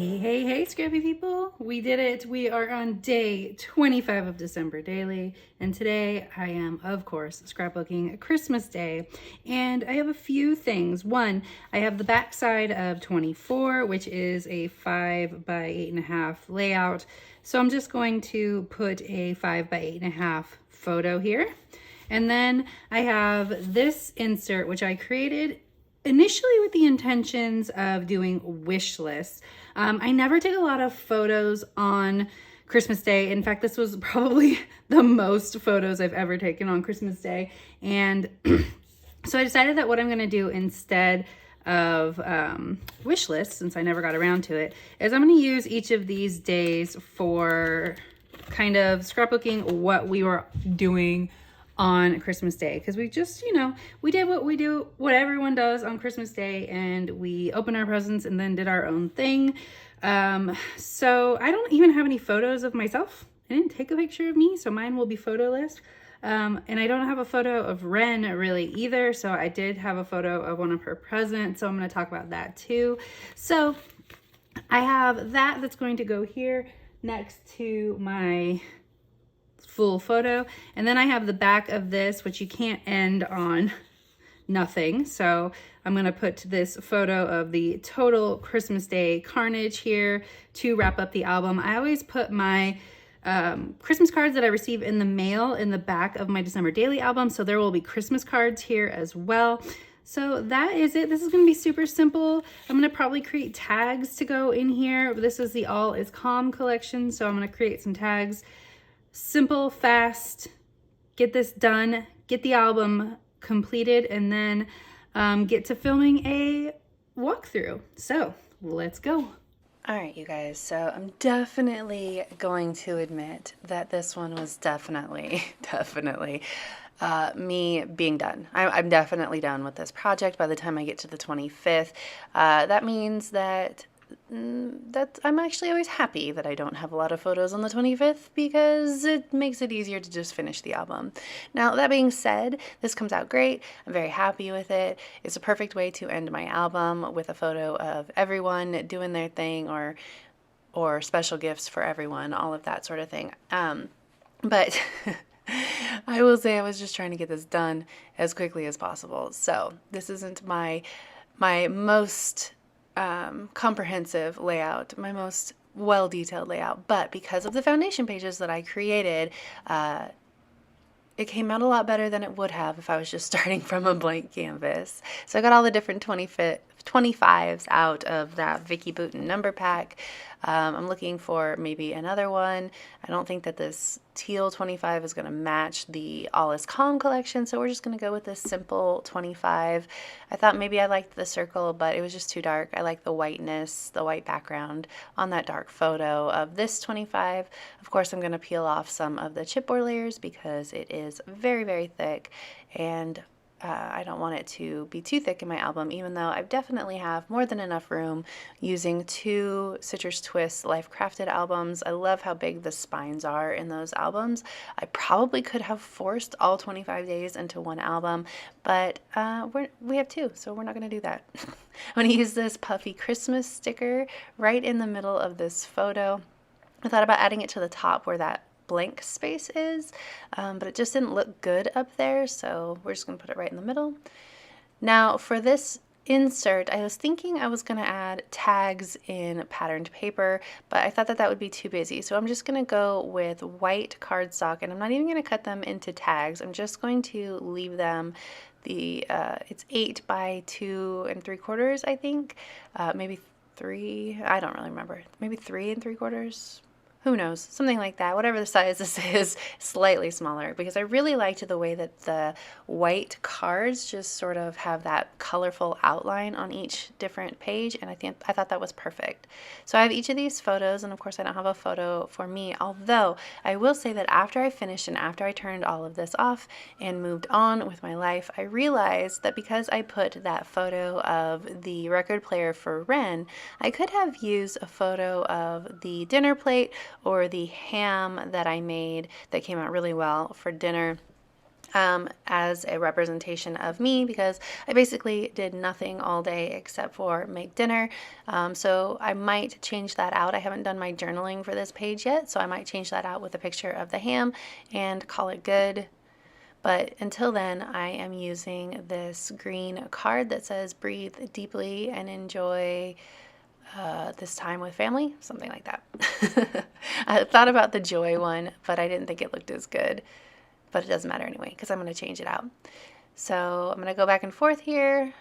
Hey, scrappy people. We did it. We are on day 25 of December Daily. And today I am, of course, scrapbooking Christmas Day. And I have a few things. One, I have the back side of 24, which is a 5 by 8.5 layout. So I'm just going to put a 5 by 8.5 photo here. And then I have this insert, which I created initially with the intentions of doing wish lists. I never take a lot of photos on Christmas Day. In fact, this was probably the most photos I've ever taken on Christmas Day. And so I decided that what I'm going to do instead of wish lists, since I never got around to it, is I'm going to use each of these days for kind of scrapbooking what we were doing on Christmas Day, because we just, we did what everyone does on Christmas Day, and we opened our presents and then did our own thing. So I don't even have any photos of myself. I didn't take a picture of me, so mine will be photoless. And I don't have a photo of Ren really either, so I did have a photo of one of her presents, so I'm going to talk about that too. So I have that's going to go here next to my full photo, and then I have the back of this, which you can't end on nothing, so I'm going to put this photo of the total Christmas Day carnage here to wrap up the album. I always put my Christmas cards that I receive in the mail in the back of my December Daily album, so there will be Christmas cards here as well. So that is it. This is going to be super simple. I'm going to probably create tags to go in here. This is the All Is Calm collection, so I'm going to create some tags. Simple, fast, get this done, get the album completed, and then get to filming a walkthrough. So let's go. All right, you guys, so I'm definitely going to admit that this one was definitely me being done. I'm definitely done with this project by the time I get to the 25th. That means that I'm actually always happy that I don't have a lot of photos on the 25th, because it makes it easier to just finish the album. Now, that being said, this comes out great. I'm very happy with it. It's a perfect way to end my album, with a photo of everyone doing their thing, or special gifts for everyone, all of that sort of thing. But I will say I was just trying to get this done as quickly as possible. So this isn't my most comprehensive layout, my most well-detailed layout, but because of the foundation pages that I created, it came out a lot better than it would have if I was just starting from a blank canvas. So I got all the different 25s out of that Vicky Bouton number pack. I'm looking for maybe another one. I don't think that this teal 25 is going to match the All Is Calm collection, so we're just going to go with this simple 25. I thought maybe I liked the circle, but it was just too dark. I like the whiteness, the white background on that dark photo of this 25. Of course, I'm going to peel off some of the chipboard layers because it is very, very thick, and I don't want it to be too thick in my album, even though I definitely have more than enough room using two Citrus Twist Life Crafted albums. I love how big the spines are in those albums. I probably could have forced all 25 days into one album, but we have two, so we're not going to do that. I'm going to use this puffy Christmas sticker right in the middle of this photo. I thought about adding it to the top where that blank space is, but it just didn't look good up there, so we're just going to put it right in the middle. Now for this insert, I was thinking I was going to add tags in patterned paper, but I thought that that would be too busy, so I'm just going to go with white cardstock, and I'm not even going to cut them into tags. I'm just going to leave them it's 8 by 2 3/4, I think, maybe 3, I don't really remember, maybe 3 3/4. Who knows, something like that, whatever the size this is, slightly smaller, because I really liked the way that the white cards just sort of have that colorful outline on each different page, and I thought that was perfect. So I have each of these photos, and of course I don't have a photo for me, although I will say that after I finished and after I turned all of this off and moved on with my life, I realized that because I put that photo of the record player for Ren, I could have used a photo of the dinner plate or the ham that I made that came out really well for dinner as a representation of me, because I basically did nothing all day except for make dinner. So I might change that out. I haven't done my journaling for this page yet, so I might change that out with a picture of the ham and call it good. But until then, I am using this green card that says breathe deeply and enjoy this time with family, something like that. I thought about the joy one, but I didn't think it looked as good. But it doesn't matter anyway, because I'm going to change it out. So I'm going to go back and forth here. And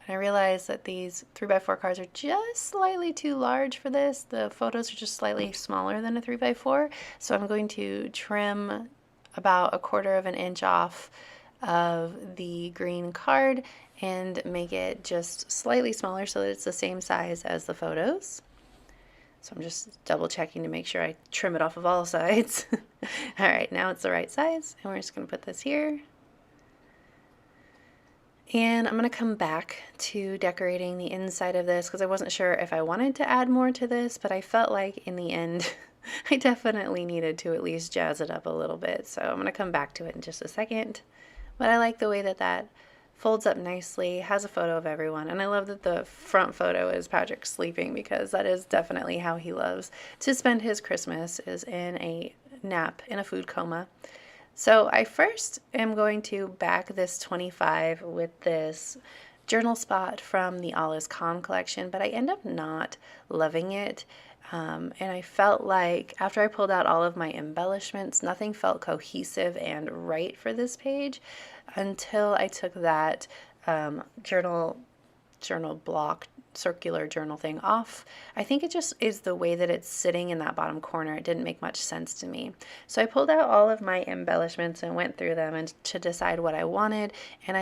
I realize that these 3x4 cards are just slightly too large for this. The photos are just slightly smaller than a 3x4. So I'm going to trim about 1/4 of an inch off of the green card and make it just slightly smaller so that it's the same size as the photos. So I'm just double checking to make sure I trim it off of all sides. All right, now it's the right size, and we're just going to put this here. And I'm going to come back to decorating the inside of this because I wasn't sure if I wanted to add more to this, but I felt like in the end I definitely needed to at least jazz it up a little bit. So I'm going to come back to it in just a second. But I like the way that that folds up nicely, has a photo of everyone, and I love that the front photo is Patrick sleeping, because that is definitely how he loves to spend his Christmas, is in a nap, in a food coma. So I first am going to back this 25 with this journal spot from the All Is Calm collection, but I end up not loving it. And I felt like after I pulled out all of my embellishments, nothing felt cohesive and right for this page until I took that journal block, circular journal thing off. I think it just is the way that it's sitting in that bottom corner. It didn't make much sense to me. So I pulled out all of my embellishments and went through them and to decide what I wanted. And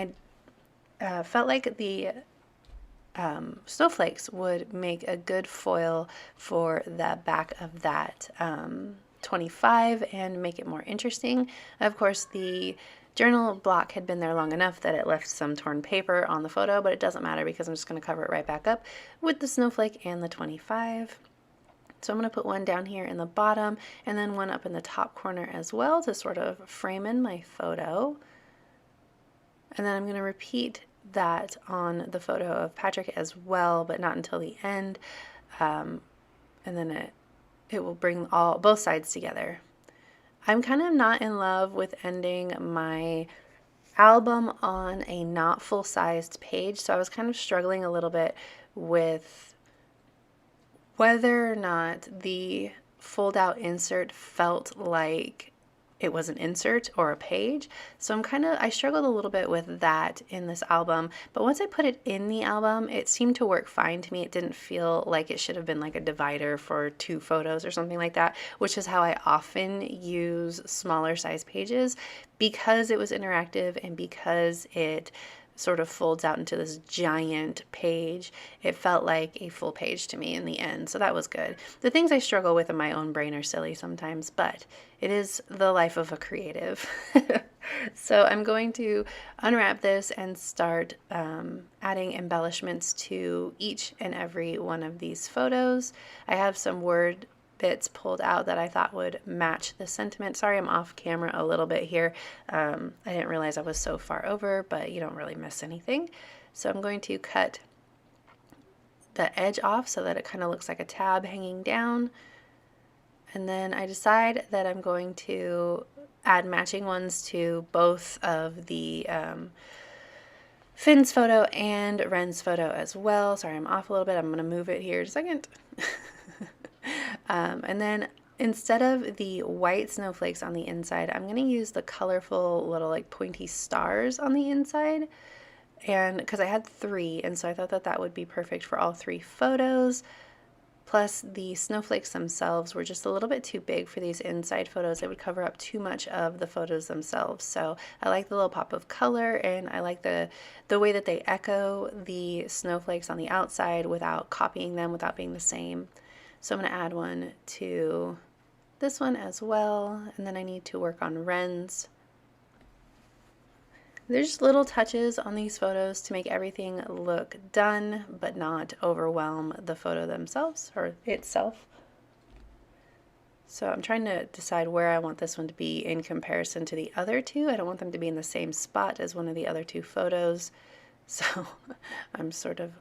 I felt like the snowflakes would make a good foil for the back of that 25 and make it more interesting. Of course, the journal block had been there long enough that it left some torn paper on the photo, but it doesn't matter because I'm just going to cover it right back up with the snowflake and the 25. So I'm going to put one down here in the bottom and then one up in the top corner as well to sort of frame in my photo. And then I'm going to repeat that on the photo of Patrick as well, but not until the end. And then it will bring both sides together. I'm kind of not in love with ending my album on a not full-sized page, so I was kind of struggling a little bit with whether or not the fold-out insert felt like it was an insert or a page. So I struggled a little bit with that in this album, but once I put it in the album, it seemed to work fine to me. It didn't feel like it should have been like a divider for 2 photos or something like that, which is how I often use smaller size pages, because it was interactive and because it sort of folds out into this giant page. It felt like a full page to me in the end, so that was good. The things I struggle with in my own brain are silly sometimes, but it is the life of a creative. So I'm going to unwrap this and start adding embellishments to each and every one of these photos. I have some word bits pulled out that I thought would match the sentiment. Sorry, I'm off camera a little bit here. I didn't realize I was so far over, but you don't really miss anything. So I'm going to cut the edge off so that it kind of looks like a tab hanging down. And then I decide that I'm going to add matching ones to both of the Finn's photo and Ren's photo as well. Sorry, I'm off a little bit. I'm going to move it here in a second. And then instead of the white snowflakes on the inside, I'm going to use the colorful little like pointy stars on the inside. And because I had 3, and so I thought that that would be perfect for all 3 photos. Plus the snowflakes themselves were just a little bit too big for these inside photos. It would cover up too much of the photos themselves. So I like the little pop of color, and I like the way that they echo the snowflakes on the outside without copying them, without being the same. So I'm going to add one to this one as well, and then I need to work on Ren's. There's just little touches on these photos to make everything look done, but not overwhelm the photo themselves or itself. So I'm trying to decide where I want this one to be in comparison to the other two. I don't want them to be in the same spot as one of the other two photos. So I'm sort of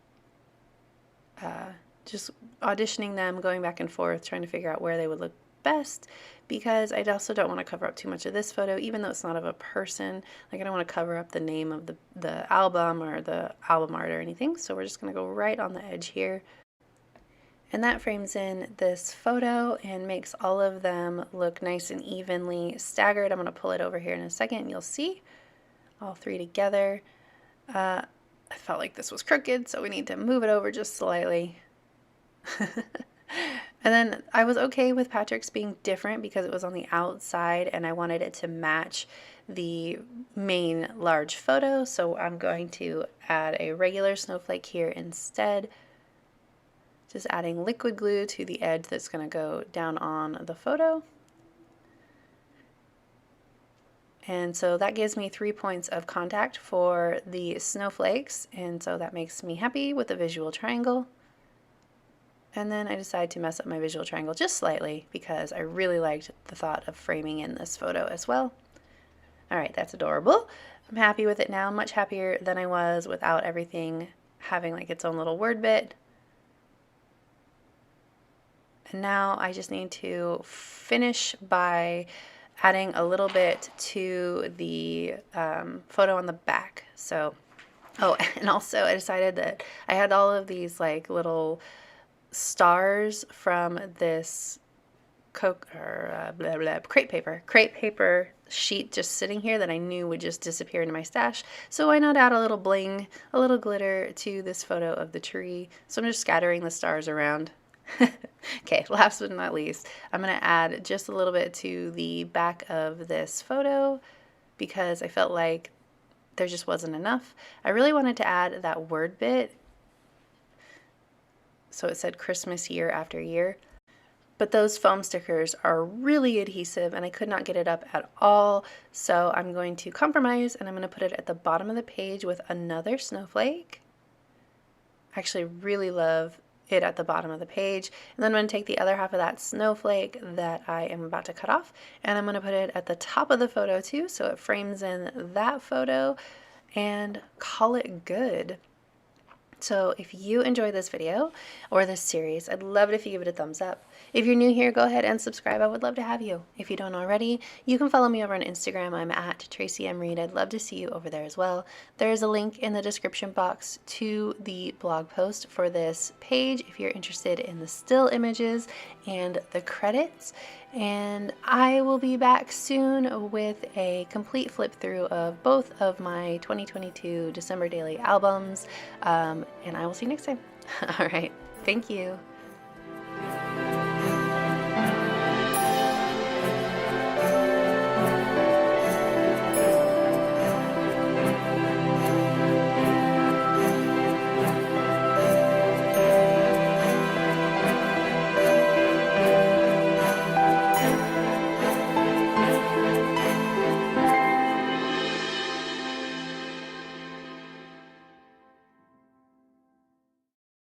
just auditioning them, going back and forth, trying to figure out where they would look best, because I also don't want to cover up too much of this photo, even though it's not of a person. Like, I don't want to cover up the name of the album or the album art or anything. So we're just going to go right on the edge here. And that frames in this photo and makes all of them look nice and evenly staggered. I'm going to pull it over here in a second and you'll see all three together. I felt like this was crooked, so we need to move it over just slightly. And then I was okay with Patrick's being different because it was on the outside and I wanted it to match the main large photo. So I'm going to add a regular snowflake here instead. Just adding liquid glue to the edge that's going to go down on the photo. And so that gives me 3 points of contact for the snowflakes, and so that makes me happy with the visual triangle. And then I decided to mess up my visual triangle just slightly because I really liked the thought of framing in this photo as well. All right, that's adorable. I'm happy with it now, much happier than I was without everything having like its own little word bit. And now I just need to finish by adding a little bit to the photo on the back. So, oh, and also I decided that I had all of these like little stars from this crepe paper sheet just sitting here that I knew would just disappear into my stash. So why not add a little bling, a little glitter to this photo of the tree? So I'm just scattering the stars around. Okay, last but not least, I'm going to add just a little bit to the back of this photo because I felt like there just wasn't enough. I really wanted to add that word bit. So it said Christmas year after year. But those foam stickers are really adhesive and I could not get it up at all. So I'm going to compromise and I'm going to put it at the bottom of the page with another snowflake. I actually really love it at the bottom of the page. And then I'm going to take the other half of that snowflake that I am about to cut off and I'm going to put it at the top of the photo too, so it frames in that photo, and call it good. So if you enjoyed this video or this series, I'd love it if you give it a thumbs up. If you're new here, go ahead and subscribe. I would love to have you. If you don't already, you can follow me over on Instagram. I'm at Traci M. Reed. I'd love to see you over there as well. There is a link in the description box to the blog post for this page if you're interested in the still images and the credits. And I will be back soon with a complete flip through of both of my 2022 December daily albums. And I will see you next time. All right. Thank you.